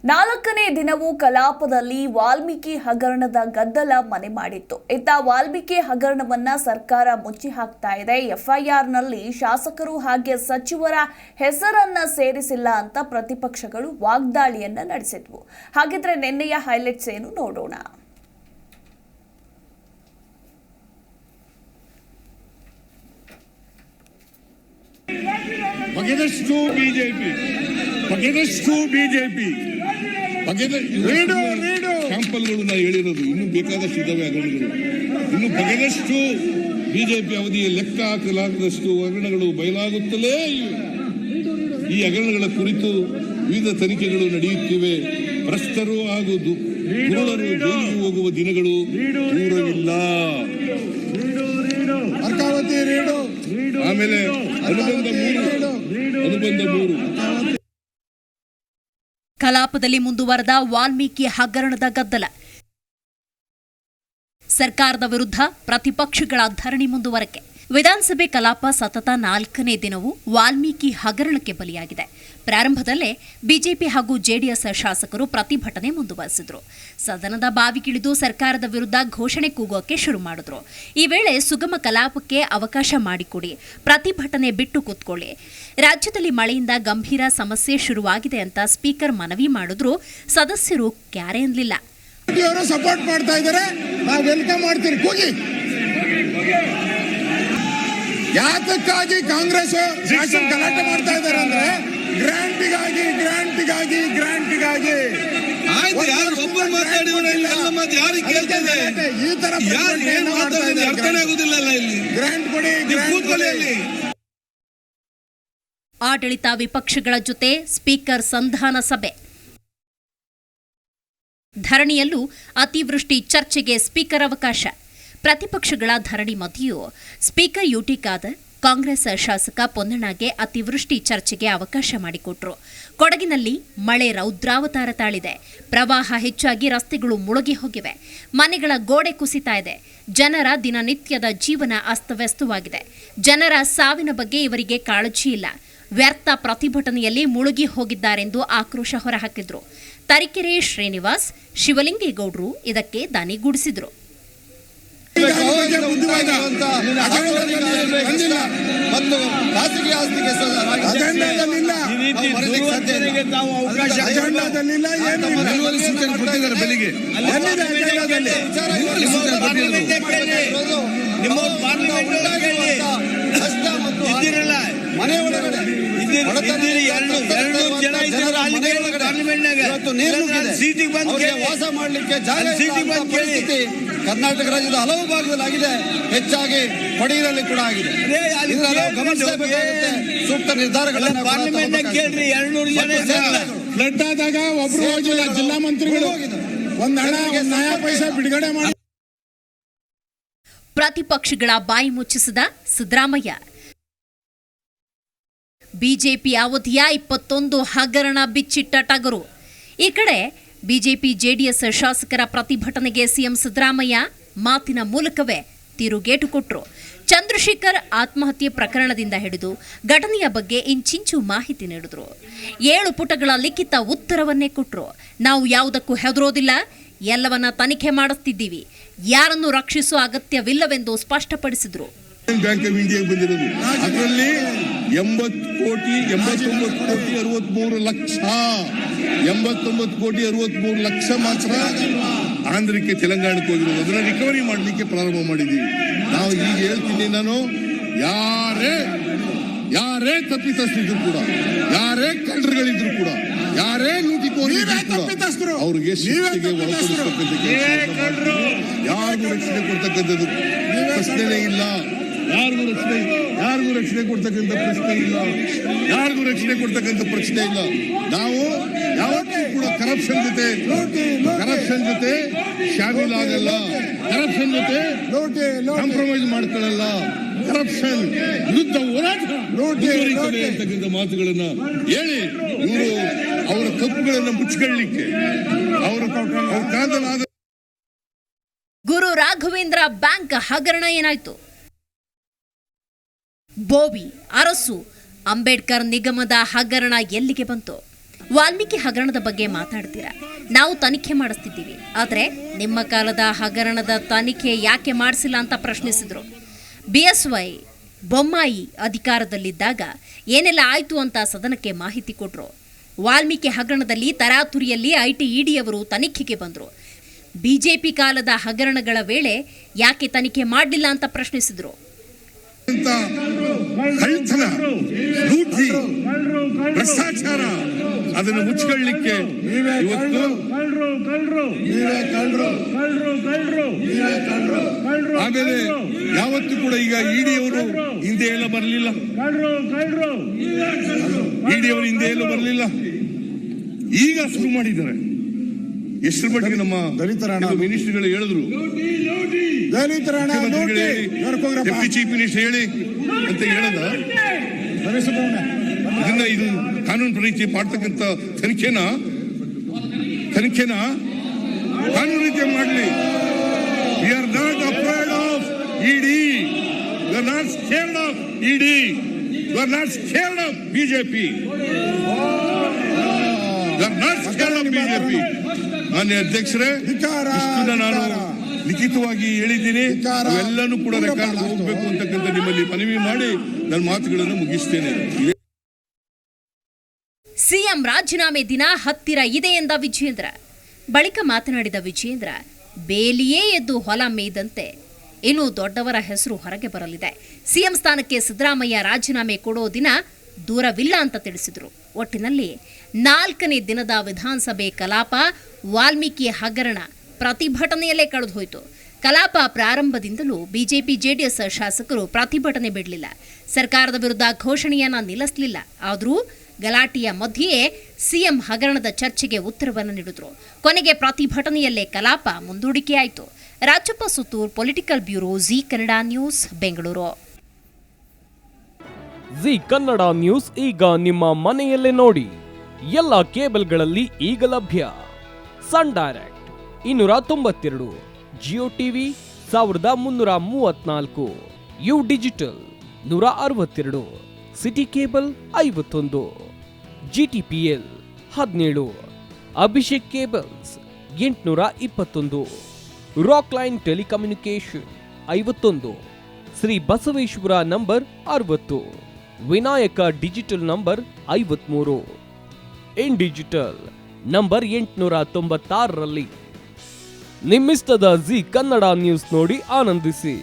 4ನೇ ದಿನವೂ ಕಲಾಪದಲ್ಲಿ ವಾಲ್ಮೀಕಿ ಹಗರಣದ ಗದ್ದಲ ಮನೆ ಮಾಡಿತ್ತು. ಇತ್ತ ವಾಲ್ಮೀಕಿ ಹಗರಣವನ್ನ ಸರ್ಕಾರ ಮುಚ್ಚಿ ಹಾಕ್ತಾ ಇದೆ. ಎಫ್ಐಆರ್ನಲ್ಲಿ ಶಾಸಕರು ಹಾಗೆ ಸಚಿವರ ಹೆಸರನ್ನ ಸೇರಿಸಿಲ್ಲ ಅಂತ ಪ್ರತಿಪಕ್ಷಗಳು ವಾಗ್ದಾಳಿಯನ್ನ ನಡೆಸಿದ್ವು. ಹಾಗಿದ್ರೆ ನಿನ್ನೆಯ ಹೈಲೈಟ್ಸ್ ಏನು ನೋಡೋಣ. ಬಿಜೆಪಿ ಸ್ಯಾಂಪಲ್ಗಳು ನಾವು ಹೇಳಿರೋದು ಇನ್ನೂ ಬೇಕಾದಷ್ಟು ಇದ್ದಾವೆ. ಹಗರಣಗಳು ಇನ್ನು ಬಗೆದಷ್ಟು ಬಿಜೆಪಿ ಅವಧಿಯ ಲೆಕ್ಕ ಹಾಕಲಾಗದಷ್ಟು ಹಗರಣಗಳು ಬಯಲಾಗುತ್ತಲೇ ಇವೆ. ಈ ಹಗರಣಗಳ ಕುರಿತು ವಿವಿಧ ತನಿಖೆಗಳು ನಡೆಯುತ್ತಿವೆ. ಭ್ರಷ್ಟರು ಹಾಗೂ ದುರುಳರು ಜೈಲಿಗೆ ಹೋಗುವ ದಿನಗಳು ದೂರವಿಲ್ಲ. ಆಮೇಲೆ ಅನುಬಂಧ 3 ಕಲಾಪದಲ್ಲಿ ಮುಂದುವರೆದ ವಾಲ್ಮೀಕಿ ಹಗರಣದ ಗದ್ದಲ. ಸರ್ಕಾರದ ವಿರುದ್ಧ ಪ್ರತಿಪಕ್ಷಗಳ ಧರಣಿ ಮುಂದುವರಕೆ. ವಿಧಾನಸಭೆ ಕಲಾಪ ಸತತ 4ನೇ ದಿನವೂ ವಾಲ್ಮೀಕಿ ಹಗರಣಕ್ಕೆ ಬಲಿಯಾಗಿದೆ. ಪ್ರಾರಂಭದಲ್ಲೇ ಬಿಜೆಪಿ ಹಾಗೂ ಜೆಡಿಎಸ್ ಶಾಸಕರು ಪ್ರತಿಭಟನೆ ಮುಂದುವರೆಸಿದ್ರು. ಸದನದ ಬಾವಿಗಿಳಿದು ಸರ್ಕಾರದ ವಿರುದ್ಧ ಘೋಷಣೆ ಕೂಗೋಕೆ ಶುರು ಮಾಡಿದ್ರು. ಈ ವೇಳೆ ಸುಗಮ ಕಲಾಪಕ್ಕೆ ಅವಕಾಶ ಮಾಡಿಕೊಡಿ, ಪ್ರತಿಭಟನೆ ಬಿಟ್ಟು ಕೂತ್ಕೊಳ್ಳಿ, ರಾಜ್ಯದಲ್ಲಿ ಮಳೆಯಿಂದ ಗಂಭೀರ ಸಮಸ್ಯೆ ಶುರುವಾಗಿದೆ ಅಂತ ಸ್ಪೀಕರ್ ಮನವಿ ಮಾಡಿದ್ರು. ಸದಸ್ಯರು ಕ್ಯಾರೆ ಅನ್ನಲಿಲ್ಲ. ಸಪೋರ್ಟ್ ಮಾಡ್ತಾ ಇದ್ದಾರೆ, ನಾವು ವೆಲ್ಕಮ್ ಮಾಡ್ತೀರಿ. ಕೂಗಿ ಯಾತಕ್ಕಾಗಿ ಕಾಂಗ್ರೆಸ್ ಗಲಾಟೆ ಮಾಡ್ತಾ ಇದ್ದಾರೆ ಅಂದ್ರೆ ಗ್ರಾಂಟಿಗಾಗಿ ಈ ತರ ಗ್ರಾಂಟ್ ಕೊಡಿ. ಆಡಳಿತ ವಿಪಕ್ಷಗಳ ಜೊತೆ ಸ್ಪೀಕರ್ ಸಂಧಾನ ಸಭೆ. ಧರಣಿಯಲ್ಲೂ ಅತಿವೃಷ್ಟಿ ಚರ್ಚೆಗೆ ಸ್ಪೀಕರ್ ಅವಕಾಶ. ಪ್ರತಿಪಕ್ಷಗಳ ಧರಣಿ ಮಧ್ಯೆಯೂ ಸ್ಪೀಕರ್ ಯುಟಿ ಖಾದರ್ ಕಾಂಗ್ರೆಸ್ ಶಾಸಕ ಪೊನ್ನಣ್ಣಗೆ ಅತಿವೃಷ್ಟಿ ಚರ್ಚೆಗೆ ಅವಕಾಶ ಮಾಡಿಕೊಟ್ರು. ಕೊಡಗಿನಲ್ಲಿ ಮಳೆ ರೌದ್ರಾವತಾರ ತಾಳಿದೆ. ಪ್ರವಾಹ ಹೆಚ್ಚಾಗಿ ರಸ್ತೆಗಳು ಮುಳುಗಿ ಹೋಗಿವೆ. ಮನೆಗಳ ಗೋಡೆ ಕುಸಿತಾ ಇದೆ. ಜನರ ದಿನನಿತ್ಯದ ಜೀವನ ಅಸ್ತವ್ಯಸ್ತವಾಗಿದೆ. ಜನರ ಸಾವಿನ ಬಗ್ಗೆ ಇವರಿಗೆ ಕಾಳಜಿ ಇಲ್ಲ. ವ್ಯರ್ಥ ಪ್ರತಿಭಟನೆಯಲ್ಲಿ ಮುಳುಗಿ ಹೋಗಿದ್ದಾರೆಂದು ಆಕ್ರೋಶ ಹೊರಹಾಕಿದ್ರು. ತರೀಕೆರೆ ಶ್ರೀನಿವಾಸ್, ಶಿವಲಿಂಗೇಗೌಡರು ಇದಕ್ಕೆ ದನಿಗೂಡಿಸಿದ್ರು. ಮತ್ತು ಖಾಸಗಿ ಆಸ್ತಿಗೆ ಮನೆ ಒಳಗಡೆ ವಾಸ ಮಾಡಲಿಕ್ಕೆ ಪರಿಸ್ಥಿತಿ ಕರ್ನಾಟಕ ರಾಜ್ಯದ ಹಲವು ಭಾಗದಲ್ಲಿ ಆಗಿದೆ. ಹೆಚ್ಚಾಗಿ ಕೊಡಗಿನಲ್ಲಿ ಕೂಡ ಆಗಿದೆ. ಗಮನಿಸಬೇಕಾಗುತ್ತೆ, ಸೂಕ್ತ ನಿರ್ಧಾರಗಳನ್ನು ಫ್ಲಡ್ ಆದಾಗ ಒಬ್ರು ಹೋಗಿಲ್ಲ, ಜಿಲ್ಲಾ ಮಂತ್ರಿಗಳು ಒಂದ್ ಹಣ ನಯಾ ಪೈಸಾ ಬಿಡುಗಡೆ ಮಾಡಿ. ಪ್ರತಿಪಕ್ಷಗಳ ಬಾಯಿ ಮುಚ್ಚಿಸಿದ ಸಿದ್ದರಾಮಯ್ಯ. ಬಿಜೆಪಿ ಅವಧಿಯ 21 ಹಗರಣ ಬಿಚ್ಚಿಟ್ಟ ಟಗರು. ಈ ಕಡೆ ಬಿಜೆಪಿ ಜೆಡಿಎಸ್ ಶಾಸಕರ ಪ್ರತಿಭಟನೆಗೆ ಸಿಎಂ ಸಿದ್ದರಾಮಯ್ಯ ಮಾತಿನ ಮೂಲಕವೇ ತಿರುಗೇಟು ಕೊಟ್ಟರು. ಚಂದ್ರಶೇಖರ್ ಆತ್ಮಹತ್ಯೆ ಪ್ರಕರಣದಿಂದ ಹಿಡಿದು ಘಟನೆಯ ಬಗ್ಗೆ ಇಂಚಿಂಚು ಮಾಹಿತಿ ನೀಡಿದ್ರು. 7 ಪುಟಗಳ ಲಿಖಿತ ಉತ್ತರವನ್ನೇ ಕೊಟ್ಟರು. ನಾವು ಯಾವುದಕ್ಕೂ ಹೆದರೋದಿಲ್ಲ, ಎಲ್ಲವನ್ನ ತನಿಖೆ ಮಾಡಿಸ್ತಿದ್ದೀವಿ, ಯಾರನ್ನು ರಕ್ಷಿಸುವ ಅಗತ್ಯವಿಲ್ಲವೆಂದು ಸ್ಪಷ್ಟಪಡಿಸಿದ್ರು. ಬ್ಯಾಂಕ್ ಆಫ್ ಇಂಡಿಯಾ ಬಂದಿರೋದು ಅದರಲ್ಲಿ 89 ಕೋಟಿ 63 ಲಕ್ಷ 89 ಕೋಟಿ 63 ಲಕ್ಷ ಮಾತ್ರ ಆಂಧ್ರಕ್ಕೆ ತೆಲಂಗಾಣಕ್ಕೆ ಹೋಗಿರೋದು. ಅದನ್ನ ರಿಕವರಿ ಮಾಡಲಿಕ್ಕೆ ಪ್ರಾರಂಭ ಮಾಡಿದ್ದೀವಿ. ನಾವು ಈಗ ಹೇಳ್ತೀನಿ, ನಾನು ಯಾರೇ ತಪ್ಪಿತಸ್ಥರಿದ್ರು ಕೂಡ, ಯಾರೇ ಕಳ್ಳರುಗಳಿದ್ರು ಕೂಡ, ಯಾರೇ ಲೂಟಿಕೋರಿದ್ರು ಅವ್ರಿಗೆ ಶಿಕ್ಷೆಗೆ ಒಳಪಡಿಸತಕ್ಕಂಥ ಯಾರಿಗೂ ರಕ್ಷಣೆ ಕೊಡ್ತಕ್ಕಂಥದ್ದು ಪ್ರಶ್ನೆನೇ ಇಲ್ಲ. ಯಾರಿಗೂ ರಕ್ಷಣೆ ಕೊಡ್ತಕ್ಕಂಥ ಪ್ರಶ್ನೆ ಇಲ್ಲ. ನಾವು ಯಾವತ್ತೂ ಕೂಡ ಕರಪ್ಷನ್ ಜೊತೆ ಶಾಮೀಲಾಗಲ್ಲ, ಕರಪ್ಷನ್ ಜೊತೆ ಕಾಂಪ್ರಮೈಸ್ ಮಾಡ್ಕೊಳ್ಳಲ್ಲ. ಕರಪ್ಷನ್ ವಿರುದ್ಧ ಹೋರಾಟ ಅಂತಕ್ಕಂಥ ಮಾತುಗಳನ್ನ ಹೇಳಿ ಇವರು ಅವರ ತಪ್ಪುಗಳನ್ನ ಮುಚ್ಚಿಕೊಳ್ಳಲಿಕ್ಕೆ ಅವರ ಕಾದಲಾದ. ಗುರು ರಾಘವೇಂದ್ರ ಬ್ಯಾಂಕ್ ಹಗರಣ ಏನಾಯ್ತು? ಬೋವಿ, ಅರಸು, ಅಂಬೇಡ್ಕರ್ ನಿಗಮದ ಹಗರಣ ಎಲ್ಲಿಗೆ ಬಂತು? ವಾಲ್ಮೀಕಿ ಹಗರಣದ ಬಗ್ಗೆ ಮಾತಾಡ್ತೀರಾ? ನಾವು ತನಿಖೆ ಮಾಡಿಸ್ತಿದ್ದೀವಿ, ಆದರೆ ನಿಮ್ಮ ಕಾಲದ ಹಗರಣದ ತನಿಖೆ ಯಾಕೆ ಮಾಡಿಸಿಲ್ಲ ಅಂತ ಪ್ರಶ್ನಿಸಿದ್ರು. ಬಿಎಸ್ವೈ ಬೊಮ್ಮಾಯಿ ಅಧಿಕಾರದಲ್ಲಿದ್ದಾಗ ಏನೆಲ್ಲ ಆಯಿತು ಅಂತ ಸದನಕ್ಕೆ ಮಾಹಿತಿ ಕೊಟ್ಟರು. ವಾಲ್ಮೀಕಿ ಹಗರಣದಲ್ಲಿ ತರಾತುರಿಯಲ್ಲಿ ಇಡಿಯವರು ತನಿಖೆಗೆ ಬಂದರು. ಬಿಜೆಪಿ ಕಾಲದ ಹಗರಣಗಳ ವೇಳೆ ಯಾಕೆ ತನಿಖೆ ಮಾಡಲಿಲ್ಲ ಅಂತ ಪ್ರಶ್ನಿಸಿದ್ರು. ಕಳ್ಳತನ, ಲೂಟಿ, ಭ್ರಷ್ಟಾಚಾರ ಅದನ್ನು ಮುಚ್ಚಿಕೊಳ್ಳಲಿಕ್ಕೆ ಇವತ್ತು ಆಮೇಲೆ ಯಾವತ್ತೂ ಕೂಡ ಈಗ ಇಡಿಯವರು ಹಿಂದೆ ಎಲ್ಲ ಬರಲಿಲ್ಲ. ಇಡಿಯವರು ಹಿಂದೆ ಎಲ್ಲ ಬರಲಿಲ್ಲ, ಈಗ ಶುರು ಮಾಡಿದ್ದಾರೆ. ಎಷ್ಟರ ಮಟ್ಟಿಗೆ ನಮ್ಮ ಮಿನಿಸ್ಟರ್ಗಳು ಹೇಳಿದ್ರು, ಡೆಪ್ಟಿ ಚೀಫ್ ಮಿನಿಸ್ಟರ್ ಹೇಳಿ ಅಂತ ಹೇಳದ ಇದನ್ನ ಇದು ಕಾನೂನು ರೀತಿ ಮಾಡ್ತಕ್ಕಂಥ ತನಿಖೆನ ಕಾನೂನು ರೀತಿ ಮಾಡಲಿ. We are not afraid of ED, we are not scared of ED, we are not scared of BJP, we are not scared of BJP. ಮಾನ್ಯ ಅಧ್ಯಕ್ಷರೇ, ಇಷ್ಟನ್ನ ನಾನು ಲಿಖಿತವಾಗಿ ಹೇಳಿದ್ದೀನಿ. ಎಲ್ಲನೂ ಕೂಡ ರೆಕಾರ್ಡ್ ಹೋಗಬೇಕು ಅಂತಕ್ಕಂಥ ನಿಮ್ಮಲ್ಲಿ ಮನವಿ ಮಾಡಿ ನನ್ನ ಮಾತುಗಳನ್ನು ಮುಗಿಸ್ತೇನೆ. ಸಿಎಂ ರಾಜೀನಾಮೆ ದಿನ ಹತ್ತಿರ ಇದೆ ಎಂದ ವಿಜಯೇಂದ್ರ. ಬಳಿಕ ಮಾತನಾಡಿದ ವಿಜಯೇಂದ್ರ, ಬೇಲಿಯೇ ಎದ್ದು ಹೊಲ ಮೇಯ್ದಂತೆ ಇನ್ನು ದೊಡ್ಡವರ ಹೆಸರು ಹೊರಗೆ ಬರಲಿದೆ. ಸಿಎಂ ಸ್ಥಾನಕ್ಕೆ ಸಿದ್ದರಾಮಯ್ಯ ರಾಜೀನಾಮೆ ಕೊಡೋ ದಿನ ದೂರವಿಲ್ಲ ಅಂತ ತಿಳಿಸಿದರು. ಒಟ್ಟಿನಲ್ಲಿ 4ನೇ ದಿನದ ವಿಧಾನಸಭೆ ಕಲಾಪ ವಾಲ್ಮೀಕಿ ಹಗರಣ ಪ್ರತಿಭಟನೆಯಲ್ಲೇ ಕಳೆದುಹೋಯಿತು. ಕಲಾಪ ಪ್ರಾರಂಭದಿಂದಲೂ ಬಿಜೆಪಿ ಜೆಡಿಎಸ್ ಶಾಸಕರು ಪ್ರತಿಭಟನೆ ಬಿಡಲಿಲ್ಲ. ಸರ್ಕಾರದ ವಿರುದ್ಧ ಘೋಷಣೆಯನ್ನ ನಿಲ್ಲಿಸಲಿಲ್ಲ. ಆದರೂ ಗಲಾಟೆಯ ಮಧ್ಯೆಯೇ ಸಿಎಂ ಹಗರಣದ ಚರ್ಚೆಗೆ ಉತ್ತರವನ್ನು ನೀಡಿದ್ರು. ಕೊನೆಗೆ ಪ್ರತಿಭಟನೆಯಲ್ಲೇ ಕಲಾಪ ಮುಂದೂಡಿಕೆಯಾಯಿತು. Rajappa Suttur, political bureau, Zee Kannada news, Bengaluru. Zee Kannada news ಈಗ ನಿಮ್ಮ ಮನೆಯಲ್ಲೇ ನೋಡಿ. ಎಲ್ಲ ಕೇಬಲ್ಗಳಲ್ಲಿ ಈಗ ಲಭ್ಯ. Sun Direct 292, Jio TV 1334, U Digital 162, Siti Cable 51, GTPL 17, Abhishek cables 821, Rock Line Telecommunication 51, Shri Basaveshwara number 60, Vinayaka Digital number 53, In Digital number 896ರಲ್ಲಿ. ನಿಮ್ಮಿಸ್ತದ ಜಿ ಕನ್ನಡ ನ್ಯೂಸ್ ನೋಡಿ ಆನಂದಿಸಿ.